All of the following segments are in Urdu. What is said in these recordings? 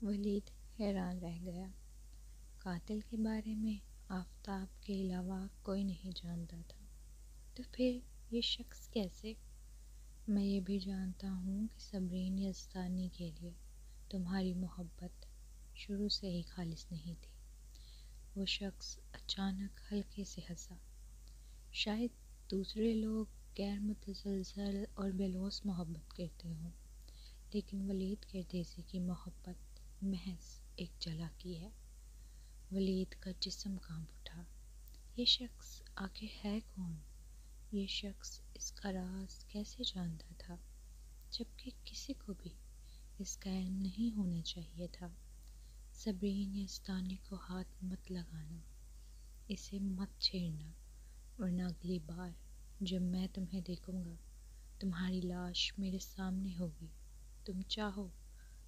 ولید حیران رہ گیا۔ قاتل کے بارے میں آفتاب کے علاوہ کوئی نہیں جانتا تھا، تو پھر یہ شخص کیسے؟ میں یہ بھی جانتا ہوں کہ صبرین یزدانی کے لیے تمہاری محبت شروع سے ہی خالص نہیں تھی۔ وہ شخص اچانک ہلکے سے ہنسا۔ شاید دوسرے لوگ غیر متزلزل اور بے لوث محبت کرتے ہوں، لیکن ولید کردیسی کی محبت محض ایک چالاکی ہے۔ ولید کا جسم کانپ اٹھا۔ یہ شخص آخر ہے کون؟ یہ شخص اس کا راز کیسے جانتا تھا، جبکہ کسی کو بھی اس کا علم نہیں ہونا چاہیے تھا؟ صبرین یزدانی کو ہاتھ مت لگانا، اسے مت چھیڑنا، ورنہ اگلی بار جب میں تمہیں دیکھوں گا تمہاری لاش میرے سامنے ہوگی۔ تم چاہو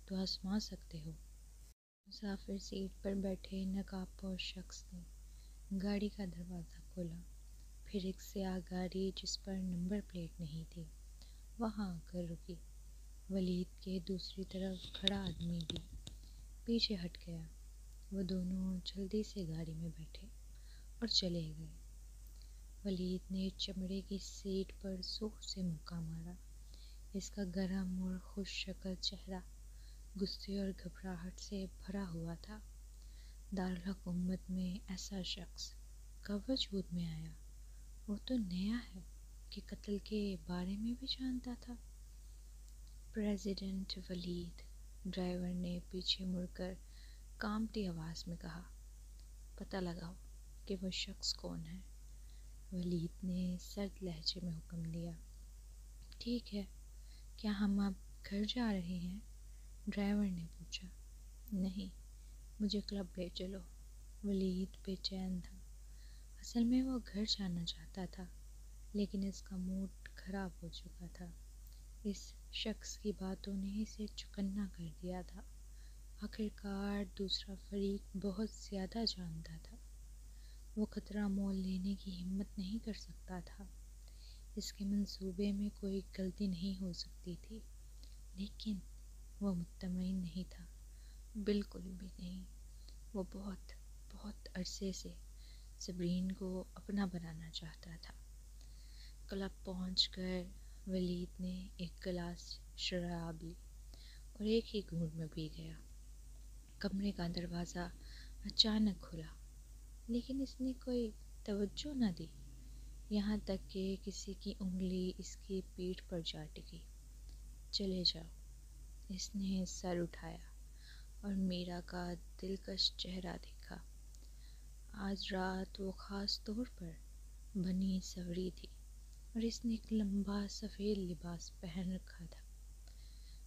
تو آزما سکتے ہو۔ مسافر سیٹ پر بیٹھے نقاب پوش شخص نے گاڑی کا دروازہ کھولا، پھر ایک سیاہ گاڑی جس پر نمبر پلیٹ نہیں تھی وہاں آ کر رکی۔ ولید کے دوسری طرف کھڑا آدمی بھی پیچھے ہٹ گیا۔ وہ دونوں جلدی سے گاڑی میں بیٹھے اور چلے گئے۔ ولید نے چمڑے کی سیٹ پر زور سے مکہ مارا۔ اس کا گرم اور خوش شکل چہرہ غصے اور گھبراہٹ سے بھرا ہوا تھا۔ دارالحکومت میں ایسا شخص کب وجود میں آیا؟ وہ تو نیا ہے کہ قتل کے بارے میں بھی جانتا تھا۔ پریزیڈنٹ ولید، ڈرائیور نے پیچھے مڑ کر کانپتی آواز میں کہا، پتہ لگاؤ کہ وہ شخص کون ہے۔ ولید نے سرد لہجے میں حکم دیا۔ ٹھیک ہے، کیا ہم اب گھر جا رہے ہیں؟ ڈرائیور نے پوچھا۔ نہیں، مجھے کلب لے چلو۔ ولید بے چین تھا۔ اصل میں وہ گھر جانا چاہتا تھا، لیکن اس کا موڈ خراب ہو چکا تھا۔ اس شخص کی باتوں نے اسے چکنا کر دیا تھا۔ آخرکار دوسرا فریق بہت زیادہ جانتا تھا۔ وہ خطرہ مول لینے کی ہمت نہیں کر سکتا تھا۔ اس کے منصوبے میں کوئی غلطی نہیں ہو سکتی تھی، لیکن وہ مطمئن نہیں تھا، بالکل بھی نہیں۔ وہ بہت بہت عرصے سے صبرین کو اپنا بنانا چاہتا تھا۔ کلب پہنچ کر ولید نے ایک گلاس شراب لی اور ایک ہی گھونٹ میں پی گیا۔ کمرے کا دروازہ اچانک کھلا، لیکن اس نے کوئی توجہ نہ دی، یہاں تک کہ کسی کی انگلی اس کی پیٹھ پر جا ٹکی۔ چلے جاؤ۔ اس نے سر اٹھایا اور میرا کا دلکش چہرہ دیکھا۔ آج رات وہ خاص طور پر بنی سنوری تھی اور اس نے ایک لمبا سفید لباس پہن رکھا تھا۔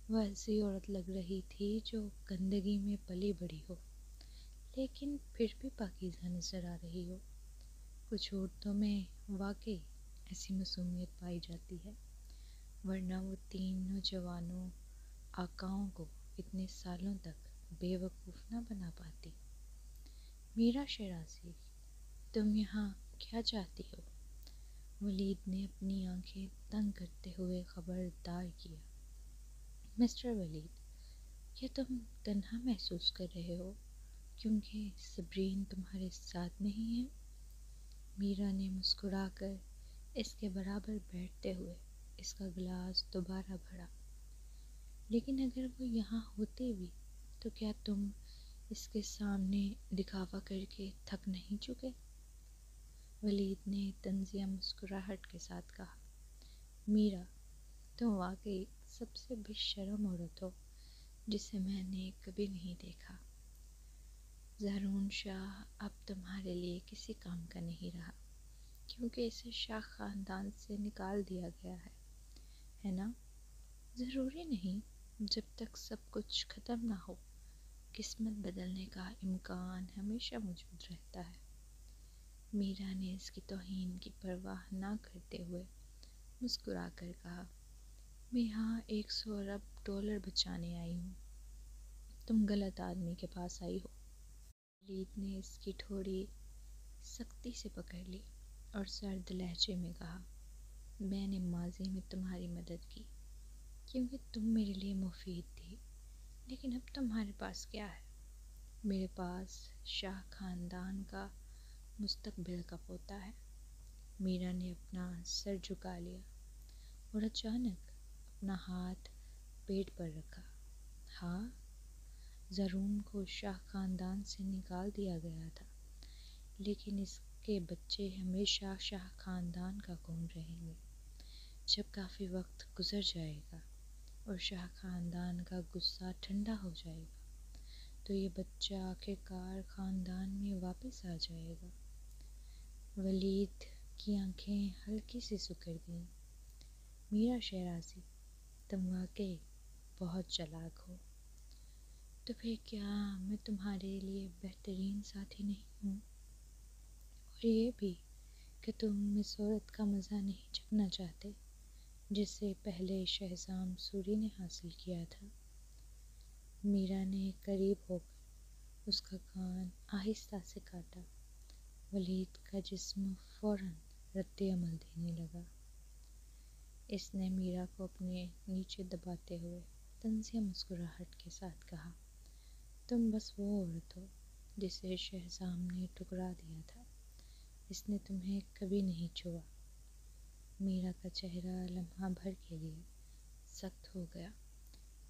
وہ ایسی عورت لگ رہی تھی جو گندگی میں پلی بڑھی ہو، لیکن پھر بھی پاکیزہ نظر آ رہی ہو۔ کچھ عورتوں میں واقعی ایسی معصومیت پائی جاتی ہے، ورنہ وہ تین نوجوانوں آقاؤں کو اتنے سالوں تک بے وقوف نہ بنا پاتی۔ میرا شیرازی، تم یہاں کیا چاہتی ہو؟ ولید نے اپنی آنکھیں تنگ کرتے ہوئے خبردار کیا۔ مسٹر ولید، کیا تم تنہا محسوس کر رہے ہو کیونکہ صبرین تمہارے ساتھ نہیں ہے؟ میرا نے مسکرا کر اس کے برابر بیٹھتے ہوئے اس کا گلاس دوبارہ بھرا۔ لیکن اگر وہ یہاں ہوتے بھی تو کیا تم اس کے سامنے دکھاوا کر کے تھک نہیں چکے؟ ولید نے طنزیہ مسکراہٹ کے ساتھ کہا۔ میرا، تم واقعی سب سے بے شرم عورت ہو جسے میں نے کبھی نہیں دیکھا۔ زہرون شاہ اب تمہارے لیے کسی کام کا نہیں رہا، کیونکہ اسے شاہ خاندان سے نکال دیا گیا ہے نا؟ ضروری نہیں، جب تک سب کچھ ختم نہ ہو قسمت بدلنے کا امکان ہمیشہ موجود رہتا ہے۔ میرا نے اس کی توہین کی پرواہ نہ کرتے ہوئے مسکرا کر کہا، میں یہاں 100 ارب ڈالر بچانے آئی ہوں، تم غلط آدمی کے پاس آئی ہو۔ ولید نے اس کی ٹھوڑی سختی سے پکڑ لی اور سرد لہجے میں کہا، میں نے ماضی میں تمہاری مدد کی کیونکہ تم میرے لیے مفید تھی، لیکن اب تمہارے پاس کیا ہے؟ میرے پاس شاہ خاندان کا مستقبل کا پوتا ہے۔ میرا نے اپنا سر جھکا لیا اور اچانک اپنا ہاتھ پیٹ پر رکھا۔ ہاں، زرون کو شاہ خاندان سے نکال دیا گیا تھا، لیکن اس کے بچے ہمیشہ شاہ خاندان کا کون رہیں گے۔ جب کافی وقت گزر جائے گا اور شاہ خاندان کا غصہ ٹھنڈا ہو جائے گا تو یہ بچہ آخر کار خاندان میں واپس آ جائے گا۔ ولید کی آنکھیں ہلکی سی سکڑ گئیں۔ میرا شیرازی، تم واقعی بہت چالاک ہو۔ تو پھر کیا میں تمہارے لیے بہترین ساتھی نہیں ہوں؟ اور یہ بھی کہ تم اس عورت کا مزہ نہیں چکھنا چاہتے جس سے پہلے شہزام سوری نے حاصل کیا تھا۔ میرا نے قریب ہو کر اس کا کان آہستہ سے کاٹا۔ ولید کا جسم فوراً رد عمل دینے لگا۔ اس نے میرا کو اپنے نیچے دباتے ہوئے طنزیہ مسکراہٹ کے ساتھ کہا، تم بس وہ عورت ہو جسے شہزام نے ٹھکرا دیا تھا۔ اس نے تمہیں کبھی نہیں چھوا۔ میرا کا چہرہ لمحہ بھر کے لیے سخت ہو گیا،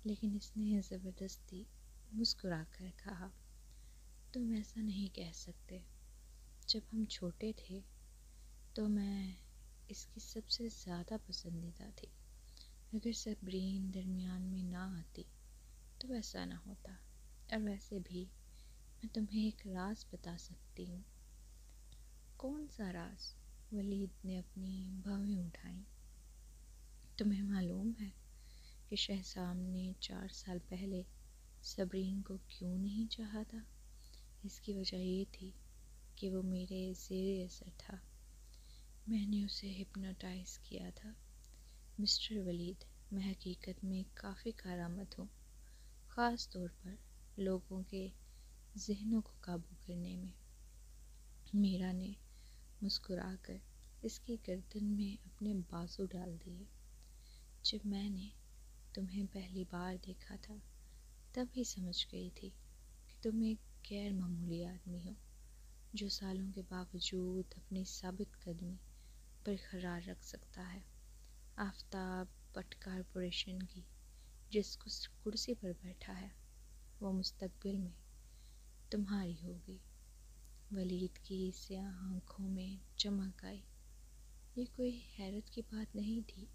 لیکن اس نے زبردستی مسکرا کر کہا، تم ایسا نہیں کہہ سکتے۔ جب ہم چھوٹے تھے تو میں اس کی سب سے زیادہ پسندیدہ تھی۔ اگر صبرین درمیان میں نہ آتی تو ایسا نہ ہوتا۔ اور ویسے بھی میں تمہیں ایک راز بتا سکتی ہوں۔ کون سا راز؟ ولید نے اپنی بھویں اٹھائیں۔ تمہیں معلوم ہے کہ شہزام نے 4 سال پہلے صبرین کو کیوں نہیں چاہا تھا؟ اس کی وجہ یہ تھی کہ وہ میرے زیر اثر تھا۔ میں نے اسے ہپنوٹائز کیا تھا۔ مسٹر ولید، میں حقیقت میں کافی کارآمد ہوں، خاص طور پر لوگوں کے ذہنوں کو قابو کرنے میں۔ میرا نے مسکرا کر اس کی گردن میں اپنے بازو ڈال دیے۔ جب میں نے تمہیں پہلی بار دیکھا تھا تب ہی سمجھ گئی تھی کہ تم ایک غیر معمولی آدمی ہو جو سالوں کے باوجود اپنی ثابت قدمی برقرار رکھ سکتا ہے۔ آفتاب بٹ کارپوریشن کی جس کرسی پر بیٹھا ہے وہ مستقبل میں تمہاری ہوگی۔ ولید کی سیاہ آنکھوں میں چمک آئی۔ یہ کوئی حیرت کی بات نہیں تھی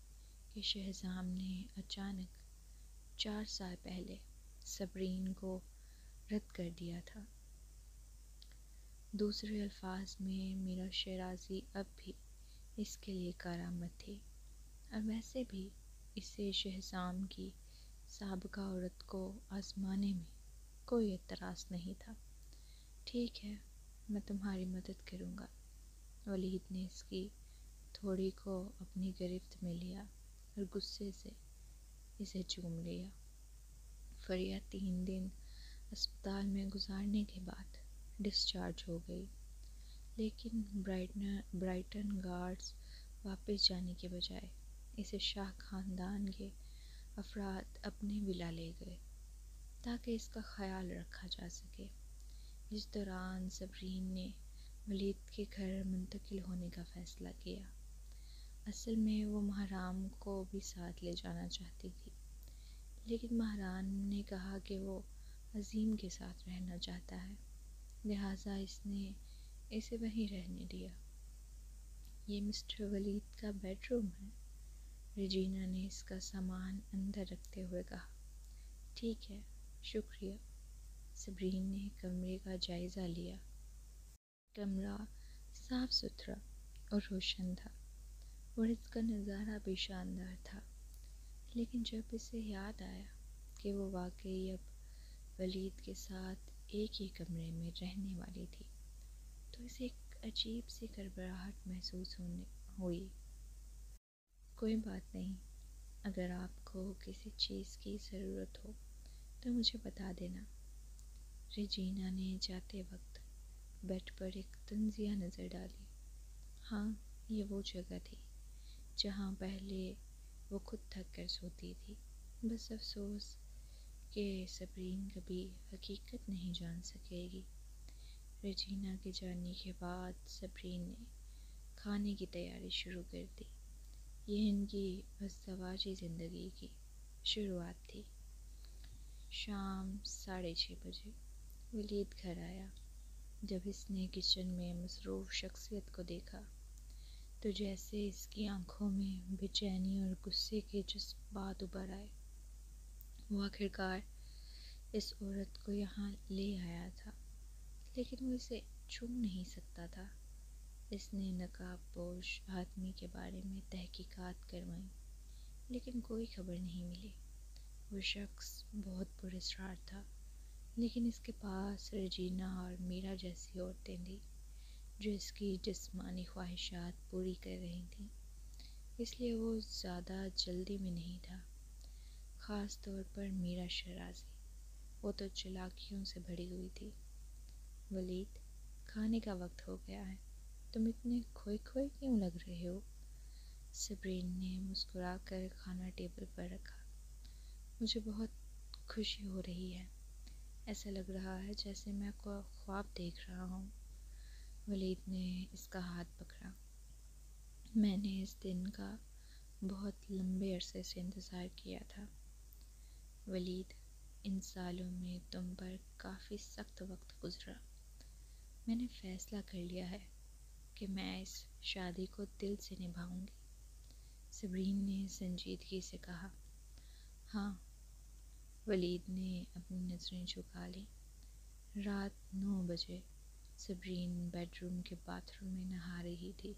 کہ شہزام نے اچانک 4 سال پہلے صبرین کو رد کر دیا تھا۔ دوسرے الفاظ میں میرا شیرازی اب بھی اس کے لیے کارآمد تھی، اور ویسے بھی اسے شہزام کی سابقہ عورت کو آزمانے میں کوئی اعتراض نہیں تھا۔ ٹھیک ہے، میں تمہاری مدد کروں گا۔ ولید نے اس کی تھوڑی کو اپنی گرفت میں لیا اور غصے سے اسے چوم لیا۔ فریہ 3 دن اسپتال میں گزارنے کے بعد ڈسچارج ہو گئی، لیکن برائٹن گارڈز واپس جانے کے بجائے اسے شاہ خاندان کے افراد اپنے ولا لے گئے تاکہ اس کا خیال رکھا جا سکے۔ اس دوران صبرین نے ولید کے گھر منتقل ہونے کا فیصلہ کیا۔ اصل میں وہ مہرام کو بھی ساتھ لے جانا چاہتی تھی، لیکن مہران نے کہا کہ وہ عظیم کے ساتھ رہنا چاہتا ہے، لہٰذا اس نے اسے وہیں رہنے دیا۔ یہ مسٹر ولید کا بیڈ روم ہے؟ رجینا نے اس کا سامان اندر رکھتے ہوئے کہا۔ ٹھیک ہے، شکریہ۔ صبرین نے کمرے کا جائزہ لیا۔ کمرہ صاف ستھرا اور روشن تھا اور اس کا نظارہ بھی شاندار تھا، لیکن جب اسے یاد آیا کہ وہ واقعی اب ولید کے ساتھ ایک ہی کمرے میں رہنے والی تھی تو اسے ایک عجیب سی گھبراہٹ محسوس ہوئی۔ کوئی بات نہیں، اگر آپ کو کسی چیز کی ضرورت ہو تو مجھے بتا دینا۔ رجینا نے جاتے وقت بیڈ پر ایک طنزیہ نظر ڈالی۔ ہاں، یہ وہ جگہ تھی جہاں پہلے وہ خود تھک کر سوتی تھی۔ بس افسوس کہ کہ صبرین کبھی حقیقت نہیں جان سکے گی۔ رجینا کے جانے کے بعد صبرین نے کھانے کی تیاری شروع کر دی۔ یہ ان کی ازدواجی زندگی کی شروعات تھی۔ شام 6:30 بجے ولید گھر آیا۔ جب اس نے کچن میں مصروف شخصیت کو دیکھا تو جیسے اس کی آنکھوں میں بے چینی اور غصے کے جذبات ابھر آئے۔ وہ آخرکار اس عورت کو یہاں لے آیا تھا، لیکن وہ اسے چھو نہیں سکتا تھا۔ اس نے نقاب پوش آدمی کے بارے میں تحقیقات کروائیں، لیکن کوئی خبر نہیں ملی۔ وہ شخص بہت پراسرار تھا، لیکن اس کے پاس رجینا اور میرا جیسی عورتیں تھیں جو اس کی جسمانی خواہشات پوری کر رہی تھیں، اس لیے وہ زیادہ جلدی میں نہیں تھا۔ خاص طور پر میرا شرازی، وہ تو چالاکیوں سے بھری ہوئی تھی۔ ولید، کھانے کا وقت ہو گیا ہے، تم اتنے کھوئے کھوئے کیوں لگ رہے ہو؟ صبرین نے مسکرا کر کھانا ٹیبل پر رکھا۔ مجھے بہت خوشی ہو رہی ہے، ایسا لگ رہا ہے جیسے میں خواب دیکھ رہا ہوں۔ ولید نے اس کا ہاتھ پکڑا۔ میں نے اس دن کا بہت لمبے عرصے سے انتظار کیا تھا۔ ولید، ان سالوں میں تم پر کافی سخت وقت گزرا۔ میں نے فیصلہ کر لیا ہے کہ میں اس شادی کو دل سے نبھاؤں گی۔ صبرین نے سنجیدگی سے کہا۔ ہاں، ولید نے اپنی نظریں جھکا لیں۔ رات 9 بجے صبرین بیڈ روم کے باتھ روم میں نہا رہی تھی۔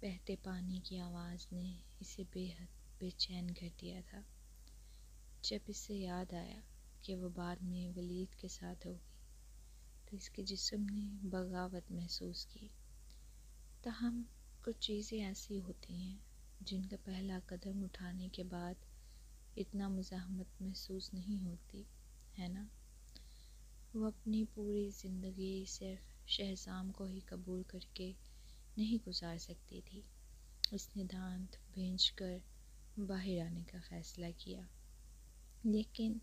بہتے پانی کی آواز نے اسے بے حد بے چین کر دیا تھا۔ جب اسے یاد آیا کہ وہ بعد میں ولید کے ساتھ ہوگی تو اس کے جسم نے بغاوت محسوس کی۔ تاہم کچھ چیزیں ایسی ہوتی ہیں جن کا پہلا قدم اٹھانے کے بعد اتنا مزاحمت محسوس نہیں ہوتی، ہے نا؟ وہ اپنی پوری زندگی صرف شہزام کو ہی قبول کر کے نہیں گزار سکتی تھی۔ اس نے دانت بھینچ کر باہر آنے کا فیصلہ کیا، لیکن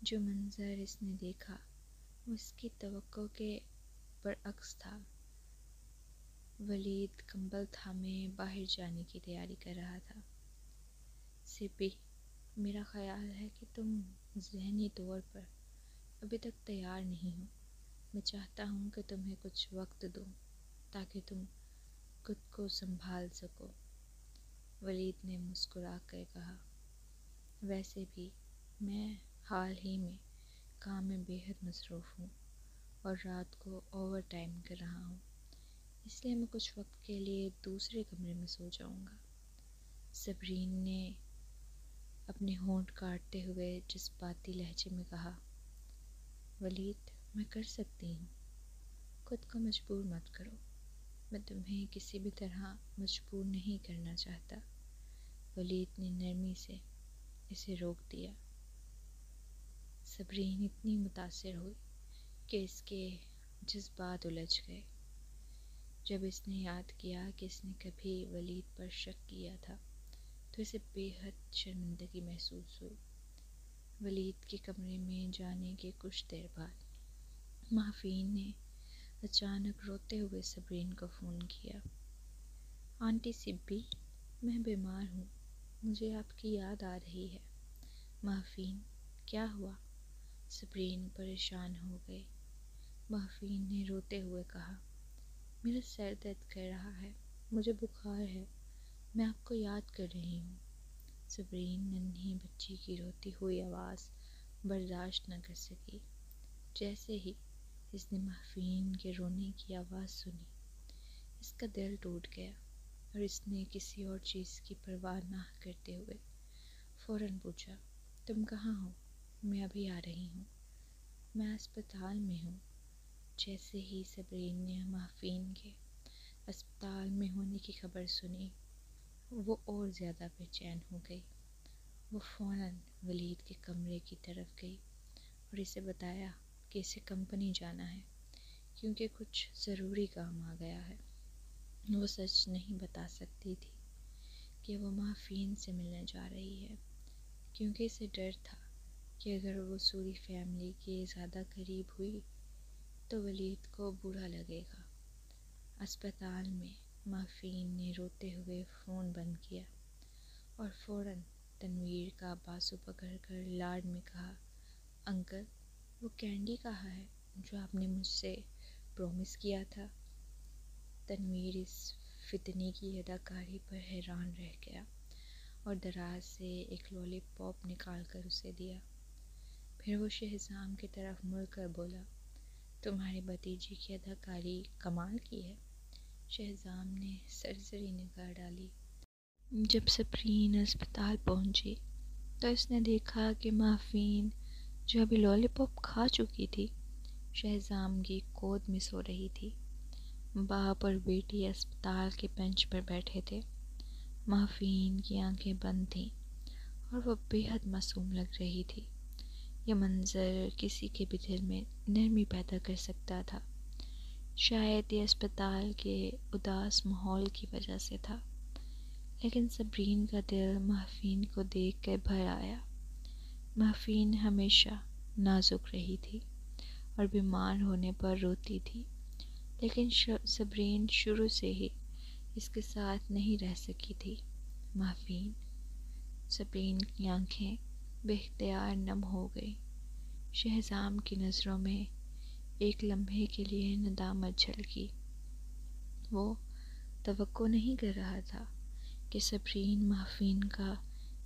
جو منظر اس نے دیکھا وہ اس کی توقع کے برعکس تھا۔ ولید کمبل تھامے باہر جانے کی تیاری کر رہا تھا۔ سپی، میرا خیال ہے کہ تم ذہنی طور پر ابھی تک تیار نہیں ہو۔ میں چاہتا ہوں کہ تمہیں کچھ وقت دوں تاکہ تم خود کو سنبھال سکو۔ ولید نے مسکرا کر کہا۔ ویسے بھی میں حال ہی میں کام میں بے حد مصروف ہوں اور رات کو اوور ٹائم کر رہا ہوں، اس لیے میں کچھ وقت کے لیے دوسرے کمرے میں سو جاؤں گا۔ صبرین نے اپنے ہونٹ کاٹتے ہوئے جذباتی لہجے میں کہا۔ ولید، میں کر سکتی ہوں، خود کو مجبور مت کرو، میں تمہیں کسی بھی طرح مجبور نہیں کرنا چاہتا۔ ولید نے نرمی سے اسے روک دیا۔ صبرین اتنی متاثر ہوئی کہ اس کے جذبات الجھ گئے۔ جب اس نے یاد کیا کہ اس نے کبھی ولید پر شک کیا تھا تو اسے بے حد شرمندگی محسوس ہوئی۔ ولید کے کمرے میں جانے کے کچھ دیر بعد مافین نے اچانک روتے ہوئے صبرین کو فون کیا۔ آنٹی سبی، میں بیمار ہوں، مجھے آپ کی یاد آ رہی ہے۔ مافین، کیا ہوا؟ صبرین پریشان ہو گئی۔ مافین نے روتے ہوئے کہا، میرا سر درد کر رہا ہے، مجھے بخار ہے، میں آپ کو یاد کر رہی ہوں۔ صبرین ننھی بچی کی روتی ہوئی آواز برداشت نہ کر سکی۔ جیسے ہی اس نے مافین کے رونے کی آواز سنی، اس کا دل ٹوٹ گیا اور اس نے کسی اور چیز کی پرواہ نہ کرتے ہوئے فوراً پوچھا، تم کہاں ہو؟ میں ابھی آ رہی ہوں، میں اسپتال میں ہوں۔ جیسے ہی صبرین نے مافین کے اسپتال میں ہونے کی خبر سنی، وہ اور زیادہ بے چین ہو گئی۔ وہ فوراً ولید کے کمرے کی طرف گئی اور اسے بتایا کہ اسے کمپنی جانا ہے کیونکہ کچھ ضروری کام آ گیا ہے۔ وہ سچ نہیں بتا سکتی تھی کہ وہ مافین سے ملنے جا رہی ہے، کیونکہ اسے ڈر تھا کہ اگر وہ سوری فیملی کے زیادہ قریب ہوئی تو ولید کو برا لگے گا۔ اسپتال میں مافین نے روتے ہوئے فون بند کیا اور فوراً تنویر کا بازو پکڑ کر لاڈ میں کہا، انکل وہ کینڈی کہاں ہے جو آپ نے مجھ سے پرومس کیا تھا؟ تنویر اس فتنی کی اداکاری پر حیران رہ گیا اور دراز سے ایک لولی پاپ نکال کر اسے دیا۔ پھر وہ شہزام کی طرف مڑ کر بولا، تمہاری بھتیجی کی اداکاری کمال کی ہے۔ شہزام نے سرسری نگاہ ڈالی۔ جب صبرین اسپتال پہنچی تو اس نے دیکھا کہ مافین جو ابھی لولی پاپ کھا چکی تھی شہزام کی گود میں سو رہی تھی۔ باپ اور بیٹی اسپتال کے بینچ پر بیٹھے تھے۔ مافین کی آنکھیں بند تھیں اور وہ بے حد معصوم لگ رہی تھی۔ یہ منظر کسی کے بھی دل میں نرمی پیدا کر سکتا تھا۔ شاید یہ اسپتال کے اداس ماحول کی وجہ سے تھا، لیکن صبرین کا دل مافین کو دیکھ کر بھر آیا۔ مافین ہمیشہ نازک رہی تھی اور بیمار ہونے پر روتی تھی، لیکن صبرین شروع سے ہی اس کے ساتھ نہیں رہ سکی تھی۔ مافین، صبرین کی آنکھیں بے اختیار نم ہو گئی۔ شہزام کی نظروں میں ایک لمحے کے لیے ندامت جھلکی۔ وہ توقع نہیں کر رہا تھا کہ صبرین مافین کا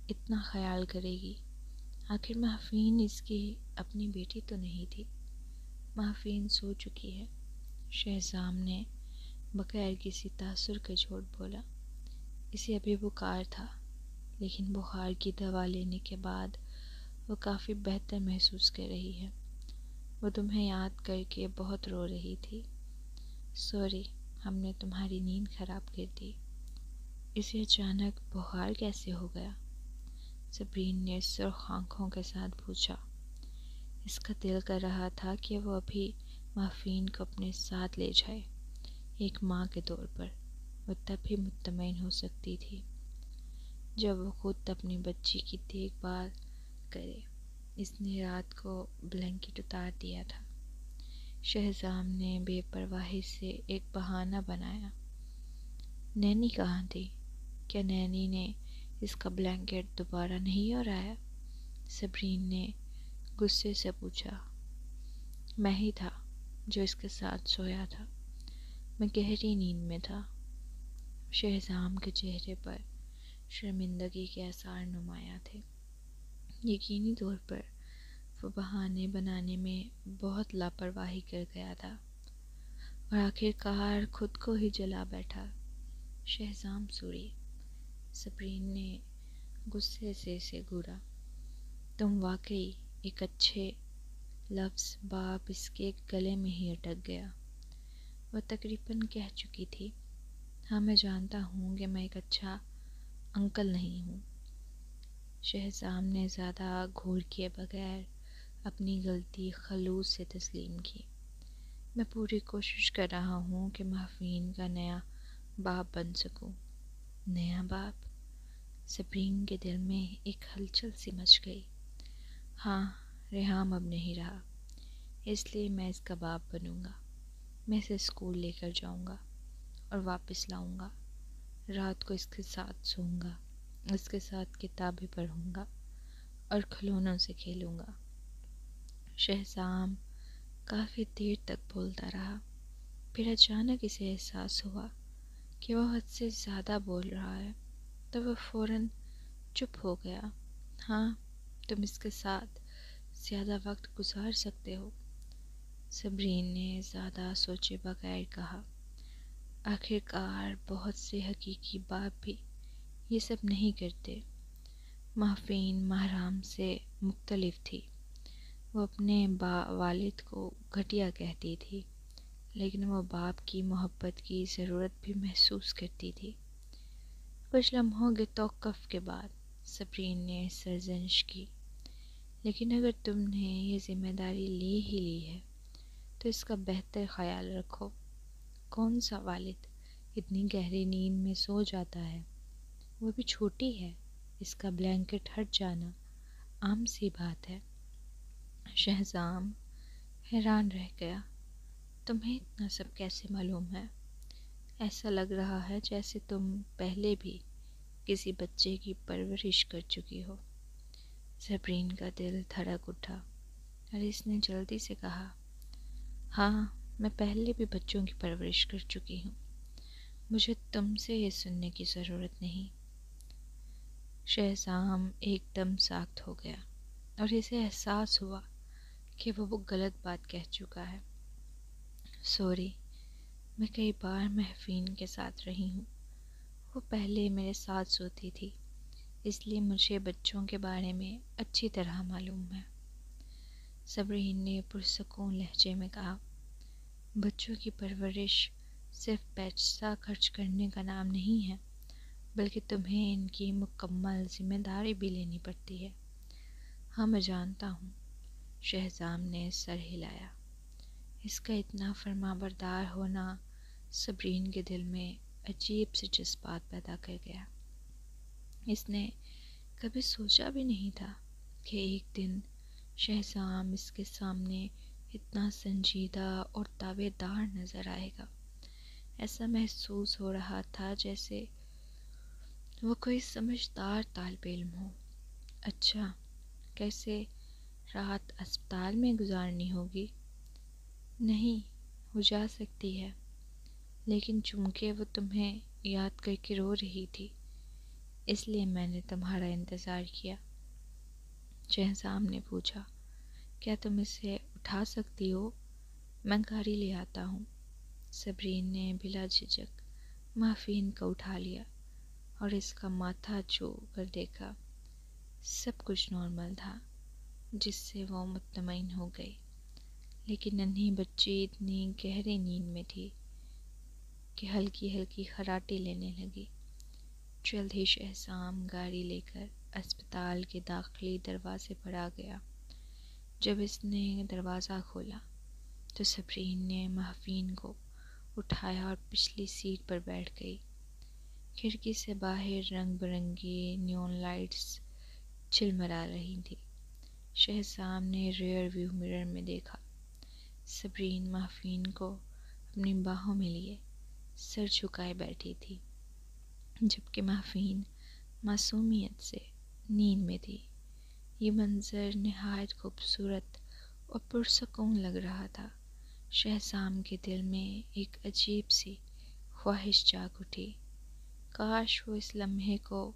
اتنا خیال کرے گی۔ آخر مافین اس کی اپنی بیٹی تو نہیں تھی۔ مافین سو چکی ہے، شہزام نے بغیر کسی تاثر کے جھوٹ بولا۔ اسے ابھی بخار تھا، لیکن بخار کی دوا لینے کے بعد وہ کافی بہتر محسوس کر رہی ہے۔ وہ تمہیں یاد کر کے بہت رو رہی تھی۔ سوری، ہم نے تمہاری نیند خراب کر دی۔ اسے اچانک بخار کیسے ہو گیا؟ صبرین نے سرخ آنکھوں کے ساتھ پوچھا۔ اس کا دل کر رہا تھا کہ وہ ابھی مافین کو اپنے ساتھ لے جائے۔ ایک ماں کے طور پر وہ تب ہی مطمئن ہو سکتی تھی جب وہ خود اپنی بچی کی دیکھ بھال کرے۔ اس نے رات کو بلینکٹ اتار دیا تھا۔ شہزام نے بے پرواہی سے ایک بہانہ بنایا۔ نینی کہاں تھی؟ کیا نینی نے اس کا بلینکٹ دوبارہ نہیں اڑایا؟ صبرین نے غصے سے پوچھا۔ میں ہی تھا جو اس کے ساتھ سویا تھا، میں گہری نیند میں تھا۔ شہزام کے چہرے پر شرمندگی کے آثار نمایاں تھے۔ یقینی طور پر وہ بہانے بنانے میں بہت لاپرواہی کر گیا تھا اور آخر کار خود کو ہی جلا بیٹھا۔ شہزام سوری، صبرین نے غصے سے اسے گھورا۔ تم واقعی ایک اچھے لفظ باپ اس کے گلے میں ہی اٹک گیا۔ وہ تقریباً کہہ چکی تھی، ہاں میں جانتا ہوں کہ میں ایک اچھا انکل نہیں ہوں۔ شہزام نے زیادہ گھور کیے بغیر اپنی غلطی خلوص سے تسلیم کی۔ میں پوری کوشش کر رہا ہوں کہ مافین کا نیا باپ بن سکوں۔ نیا باپ؟ صبرین کے دل میں ایک ہلچل سی مچ گئی۔ ہاں، ریحام اب نہیں رہا، اس لیے میں اس کا باپ بنوں گا۔ میں اسے اسکول لے کر جاؤں گا اور واپس لاؤں گا۔ رات کو اس کے ساتھ سوؤں گا، اس کے ساتھ کتابیں پڑھوں گا اور کھلونوں سے کھیلوں گا۔ شہزام کافی دیر تک بولتا رہا، پھر اچانک اسے احساس ہوا کہ وہ حد سے زیادہ بول رہا ہے، تو وہ فوراً چپ ہو گیا۔ ہاں، تم اس کے ساتھ زیادہ وقت گزار سکتے ہو، صبرین نے زیادہ سوچے بغیر کہا۔ آخر کار بہت سے حقیقی باپ بھی یہ سب نہیں کرتے۔ مافین محرام سے مختلف تھی۔ وہ اپنے والد کو گھٹیا کہتی تھی، لیکن وہ باپ کی محبت کی ضرورت بھی محسوس کرتی تھی۔ کچھ لمحوں کے توقف کے بعد صبرین نے سرزنش کی، لیکن اگر تم نے یہ ذمہ داری لی ہی لی ہے تو اس کا بہتر خیال رکھو۔ کون سا والد اتنی گہری نیند میں سو جاتا ہے؟ وہ بھی چھوٹی ہے، اس کا بلینکٹ ہٹ جانا عام سی بات ہے۔ شہزام حیران رہ گیا۔ تمہیں اتنا سب کیسے معلوم ہے؟ ایسا لگ رہا ہے جیسے تم پہلے بھی کسی بچے کی پرورش کر چکی ہو۔ صبرین کا دل دھڑک اٹھا اور اس نے جلدی سے کہا، ہاں، میں پہلے بھی بچوں کی پرورش کر چکی ہوں، مجھے تم سے یہ سننے کی ضرورت نہیں۔ شہزام ایک دم ساخت ہو گیا اور اسے احساس ہوا کہ وہ غلط بات کہہ چکا ہے۔ سوری، میں کئی بار محفین کے ساتھ رہی ہوں، وہ پہلے میرے ساتھ سوتی تھی، اس لیے مجھے بچوں کے بارے میں اچھی طرح معلوم ہے۔ صبرین نے پرسکون لہجے میں کہا، بچوں کی پرورش صرف پیسہ خرچ کرنے کا نام نہیں ہے، بلکہ تمہیں ان کی مکمل ذمہ داری بھی لینی پڑتی ہے۔ ہاں، میں جانتا ہوں۔ شہزام نے سر ہلایا۔ اس کا اتنا فرما بردار ہونا صبرین کے دل میں عجیب سے جذبات پیدا کر گیا۔ اس نے کبھی سوچا بھی نہیں تھا کہ ایک دن شہزام اس کے سامنے اتنا سنجیدہ اور دعوے دار نظر آئے گا۔ ایسا محسوس ہو رہا تھا جیسے وہ کوئی سمجھدار طالب علم ہو۔ اچھا، کیسے رات اسپتال میں گزارنی ہوگی؟ نہیں، ہو جا سکتی ہے، لیکن چونکہ وہ تمہیں یاد کر کے رو رہی تھی، اس لیے میں نے تمہارا انتظار کیا۔ شہزام نے پوچھا، کیا تم اسے اٹھا سکتی ہو؟ میں گاڑی لے آتا ہوں۔ صبرین نے بلا جھجک محفین کو اٹھا لیا اور اس کا ماتھا چھو کر دیکھا۔ سب کچھ نارمل تھا، جس سے وہ مطمئن ہو گئی، لیکن ننھی بچی اتنی گہری نیند میں تھی کہ ہلکی ہلکی خراٹی لینے لگی۔ جلد ہی شہزام گاڑی لے کر اسپتال کے داخلی دروازے پر آ گیا۔ جب اس نے دروازہ کھولا تو صبرین نے محفین کو اٹھایا اور پچھلی سیٹ پر بیٹھ گئی۔ کھڑکی سے باہر رنگ برنگی نیون لائٹس چلملا رہی تھی۔ شہزام نے ریئر ویو مرر میں دیکھا۔ صبرین محفین کو اپنی باہوں میں لیے سر جھکائے بیٹھی تھی، جبکہ محفین معصومیت سے نیند میں تھی۔ یہ منظر نہایت خوبصورت اور پرسکون لگ رہا تھا۔ شہزام کے دل میں ایک عجیب سی خواہش جاگ اٹھی۔ کاش وہ اس لمحے کو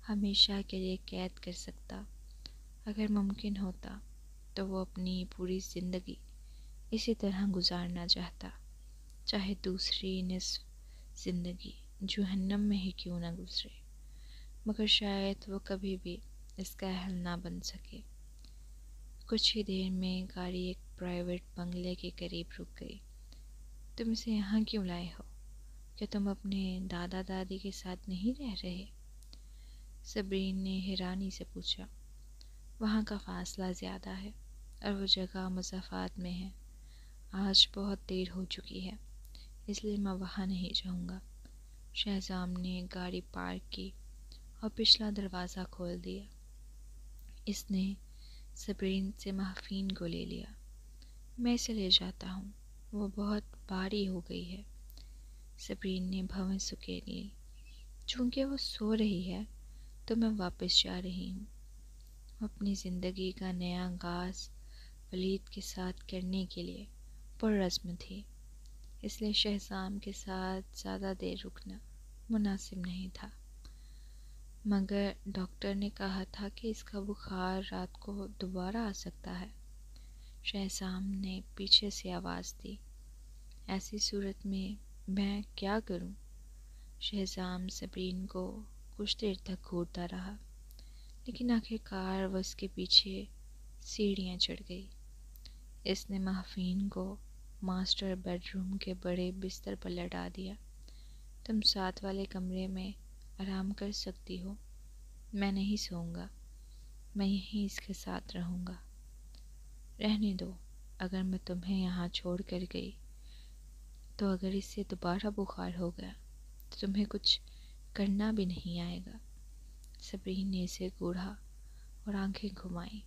ہمیشہ کے لیے قید کر سکتا۔ اگر ممکن ہوتا تو وہ اپنی پوری زندگی اسی طرح گزارنا چاہتا، چاہے دوسری نصف زندگی جہنم میں ہی کیوں نہ گزرے، مگر شاید وہ کبھی بھی اس کا اہل نہ بن سکے۔ کچھ ہی دیر میں گاڑی ایک پرائیویٹ بنگلے کے قریب رک گئی۔ تم اسے یہاں کیوں لائے ہو؟ کیا تم اپنے دادا دادی کے ساتھ نہیں رہ رہے؟ صبرین نے حیرانی سے پوچھا۔ وہاں کا فاصلہ زیادہ ہے اور وہ جگہ مسافات میں ہے۔ آج بہت دیر ہو چکی ہے، اس لیے میں وہاں نہیں جاؤں گا۔ شہزام نے گاڑی پارک کی اور پچھلا دروازہ کھول دیا۔ اس نے صبرین سے محفین کو لے لیا۔ میں اسے لے جاتا ہوں، وہ بہت بھاری ہو گئی ہے۔ صبرین نے بھویں سکیڑ لی۔ چونکہ وہ سو رہی ہے تو میں واپس جا رہی ہوں۔ وہ اپنی زندگی کا نیا آغاز ولید کے ساتھ کرنے کے لیے پرعزم تھی، اس لیے شہزام کے ساتھ زیادہ دیر رکنا مناسب نہیں تھا۔ مگر ڈاکٹر نے کہا تھا کہ اس کا بخار رات کو دوبارہ آ سکتا ہے۔ شہزام نے پیچھے سے آواز دی۔ ایسی صورت میں کیا کروں؟ شہزام صبرین کو کچھ دیر تک گھورتا رہا، لیکن آخرکار وہ اس کے پیچھے سیڑھیاں چڑھ گئی۔ اس نے محفین کو ماسٹر بیڈ روم کے بڑے بستر پر لٹا دیا۔ تم ساتھ والے کمرے میں آرام کر سکتی ہو، میں نہیں سوؤں گا، میں یہیں اس کے ساتھ رہوں گا۔ رہنے دو، اگر میں تمہیں یہاں چھوڑ کر گئی تو اگر اس سے دوبارہ بخار ہو گیا تو تمہیں کچھ کرنا بھی نہیں آئے گا۔ صبرین نے اسے گھوڑا اور آنکھیں گھمائیں۔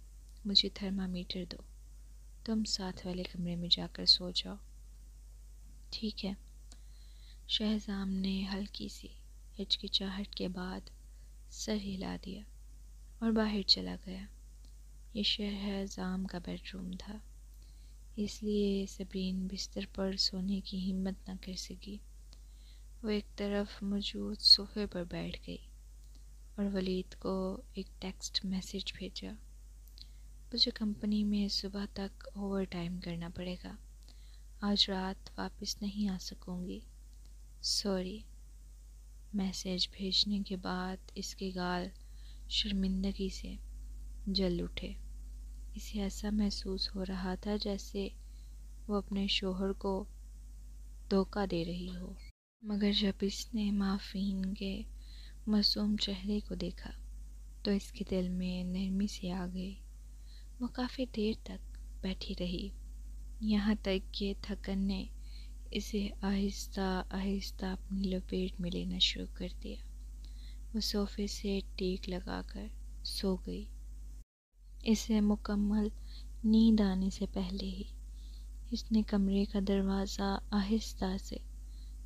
مجھے تھرمامیٹر دو۔ تم ساتھ والے کمرے میں جا کر سو جاؤ۔ ٹھیک ہے۔ شہزام نے ہلکی سی ہچکچاہٹ کے بعد سر ہلا دیا اور باہر چلا گیا۔ یہ شہزام کا بیڈ روم تھا، اس لیے صبرین بستر پر سونے کی ہمت نہ کر سکی۔ وہ ایک طرف موجود صوفے پر بیٹھ گئی اور ولید کو ایک ٹیکسٹ میسیج بھیجا۔ مجھے کمپنی میں صبح تک اوور ٹائم کرنا پڑے گا، آج رات واپس نہیں آ سکوں گی، سوری۔ میسیج بھیجنے کے بعد اس کے گال شرمندگی سے جل اٹھے۔ اسے ایسا محسوس ہو رہا تھا جیسے وہ اپنے شوہر کو دھوکہ دے رہی ہو، مگر جب اس نے معافین کے معصوم چہرے کو دیکھا تو اس کے دل میں نرمی سی آ گئی۔ وہ کافی دیر تک بیٹھی رہی، یہاں تک کہ تھکن نے اسے آہستہ آہستہ اپنی لپیٹ میں لینا شروع کر دیا۔ وہ صوفے سے ٹیک لگا کر سو گئی۔ اسے مکمل نیند آنے سے پہلے ہی اس نے کمرے کا دروازہ آہستہ سے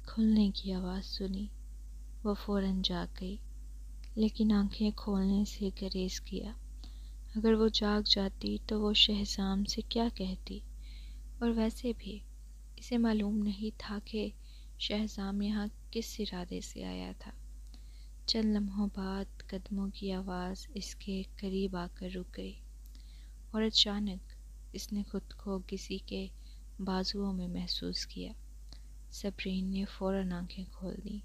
کھلنے کی آواز سنی۔ وہ فوراً جاگ گئی، لیکن آنکھیں کھولنے سے گریز کیا۔ اگر وہ جاگ جاتی تو وہ شہزام سے کیا کہتی، اور ویسے بھی اسے معلوم نہیں تھا کہ شہزام یہاں کس ارادے سے آیا تھا۔ چند لمحوں بعد قدموں کی آواز اس کے قریب آ کر رک گئی، اور اچانک اس نے خود کو کسی کے بازوؤں میں محسوس کیا۔ صبرین نے فوراً آنکھیں کھول دیں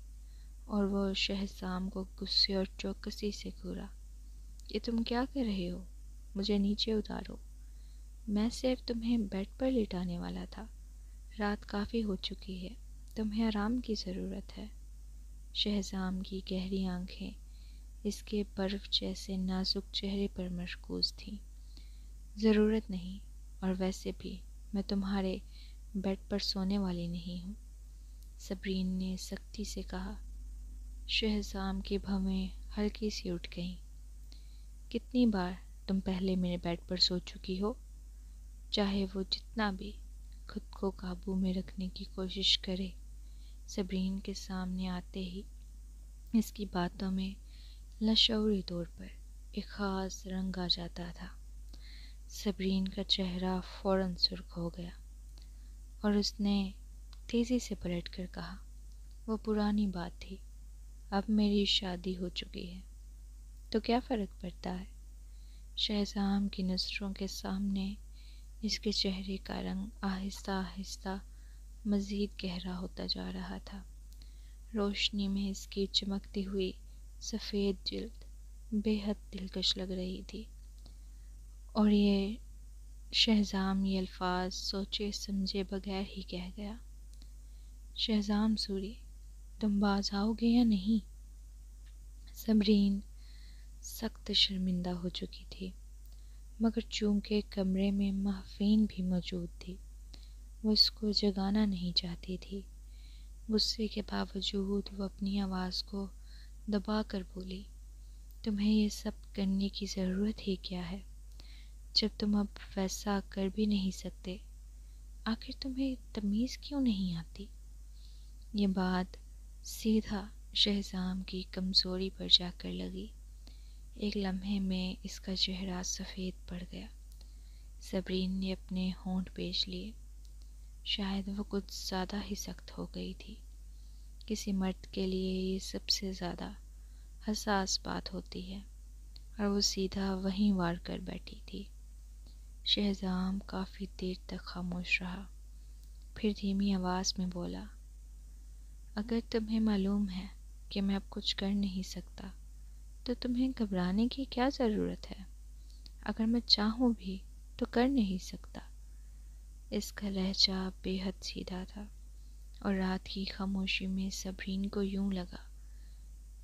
اور وہ شہزام کو غصے اور چوکسی سے گھورا۔ یہ تم کیا کر رہے ہو؟ مجھے نیچے اتارو۔ میں صرف تمہیں بیڈ پر لٹانے والا تھا، رات کافی ہو چکی ہے، تمہیں آرام کی ضرورت ہے۔ شہزام کی گہری آنکھیں اس کے برف جیسے نازک چہرے پر مرکوز تھیں۔ ضرورت نہیں، اور ویسے بھی میں تمہارے بیڈ پر سونے والی نہیں ہوں، صبرین نے سختی سے کہا۔ شہزام کی بھویں ہلکی سی اٹھ گئیں۔ کتنی بار تم پہلے میرے بیڈ پر سو چکی ہو؟ چاہے وہ جتنا بھی خود کو قابو میں رکھنے کی کوشش کرے، صبرین کے سامنے آتے ہی اس کی باتوں میں لاشعوری طور پر ایک خاص رنگ آ جاتا تھا۔ صبرین کا چہرہ فوراً سرخ ہو گیا اور اس نے تیزی سے پلٹ کر کہا، وہ پرانی بات تھی، اب میری شادی ہو چکی ہے، تو کیا فرق پڑتا ہے؟ شہزام کی نظروں کے سامنے اس کے چہرے کا رنگ آہستہ آہستہ مزید گہرا ہوتا جا رہا تھا۔ روشنی میں اس کی چمکتی ہوئی سفید جلد بے حد دلکش لگ رہی تھی، اور یہ شہزام یہ الفاظ سوچے سمجھے بغیر ہی کہہ گیا۔ شہزام سوری، تم باز آؤ گے یا نہیں؟ صبرین سخت شرمندہ ہو چکی تھی، مگر چونکہ کمرے میں معافین بھی موجود تھی، وہ اس کو جگانا نہیں چاہتی تھی۔ غصے کے باوجود وہ اپنی آواز کو دبا کر بولی، تمہیں یہ سب کرنے کی ضرورت ہی کیا ہے جب تم اب ویسا کر بھی نہیں سکتے؟ آخر تمہیں تمیز کیوں نہیں آتی؟ یہ بات سیدھا شہزام کی کمزوری پر جا کر لگی۔ ایک لمحے میں اس کا چہرہ سفید پڑ گیا۔ صبرین نے اپنے ہونٹ پیچ لیے، شاید وہ کچھ زیادہ ہی سخت ہو گئی تھی۔ کسی مرد کے لیے یہ سب سے زیادہ حساس بات ہوتی ہے، اور وہ سیدھا وہیں وار کر بیٹھی تھی۔ شہزام کافی دیر تک خاموش رہا، پھر دھیمی آواز میں بولا، اگر تمہیں معلوم ہے کہ میں اب کچھ کر نہیں سکتا تو تمہیں گھبرانے کی کیا ضرورت ہے؟ اگر میں چاہوں بھی تو کر نہیں سکتا۔ اس کا لہجہ بے حد سیدھا تھا، اور رات کی خاموشی میں صبرین کو یوں لگا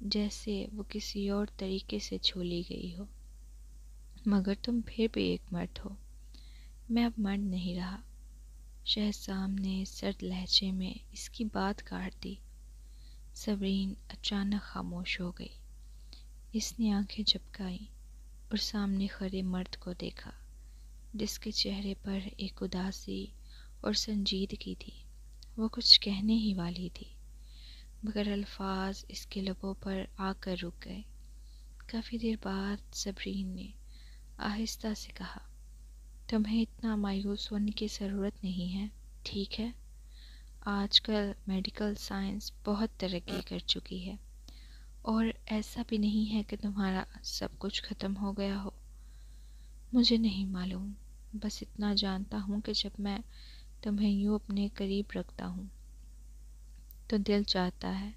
جیسے وہ کسی اور طریقے سے چھولی گئی ہو۔ مگر تم پھر بھی ایک مرد ہو، میں اب مرد نہیں رہا۔ شہزام نے سرد لہجے میں اس کی بات کاٹ دی۔ صبرین اچانک خاموش ہو گئی۔ اس نے آنکھیں جھپکائیں اور سامنے کھڑے مرد کو دیکھا جس کے چہرے پر ایک اداسی اور سنجیدگی تھی۔ وہ کچھ کہنے ہی والی تھی، مگر الفاظ اس کے لبوں پر آ کر رک گئے۔ کافی دیر بعد صبرین نے آہستہ سے کہا، تمہیں اتنا مایوس ہونے کی ضرورت نہیں ہے، ٹھیک ہے؟ آج کل میڈیکل سائنس بہت ترقی کر چکی ہے، اور ایسا بھی نہیں ہے کہ تمہارا سب کچھ ختم ہو گیا ہو۔ مجھے نہیں معلوم، بس اتنا جانتا ہوں کہ جب میں تمہیں یوں اپنے قریب رکھتا ہوں تو دل چاہتا ہے،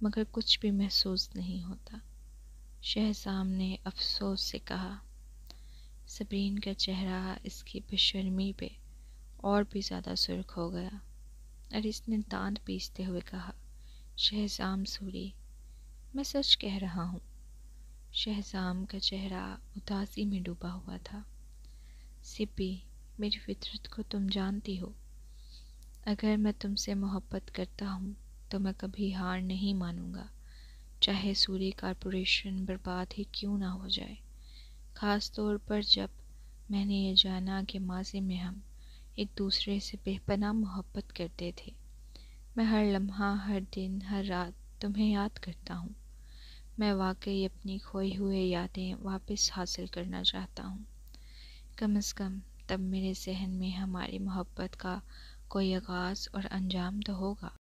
مگر کچھ بھی محسوس نہیں ہوتا۔ شہزام نے افسوس سے کہا۔ صبرین کا چہرہ اس کی بے شرمی پہ اور بھی زیادہ سرخ ہو گیا، اور اس نے دانت پیستے ہوئے کہا، شہزام سوری، میں سچ کہہ رہا ہوں۔ شہزام کا چہرہ اداسی میں ڈوبا ہوا تھا۔ سپی، میری فطرت کو تم جانتی ہو۔ اگر میں تم سے محبت کرتا ہوں تو میں کبھی ہار نہیں مانوں گا، چاہے سوری کارپوریشن برباد ہی کیوں نہ ہو جائے، خاص طور پر جب میں نے یہ جانا کہ ماضی میں ہم ایک دوسرے سے بے پناہ محبت کرتے تھے۔ میں ہر لمحہ، ہر دن، ہر رات تمہیں یاد کرتا ہوں۔ میں واقعی اپنی کھوئی ہوئے یادیں واپس حاصل کرنا چاہتا ہوں۔ کم از کم تب میرے ذہن میں ہماری محبت کا کوئی آغاز اور انجام تو ہوگا۔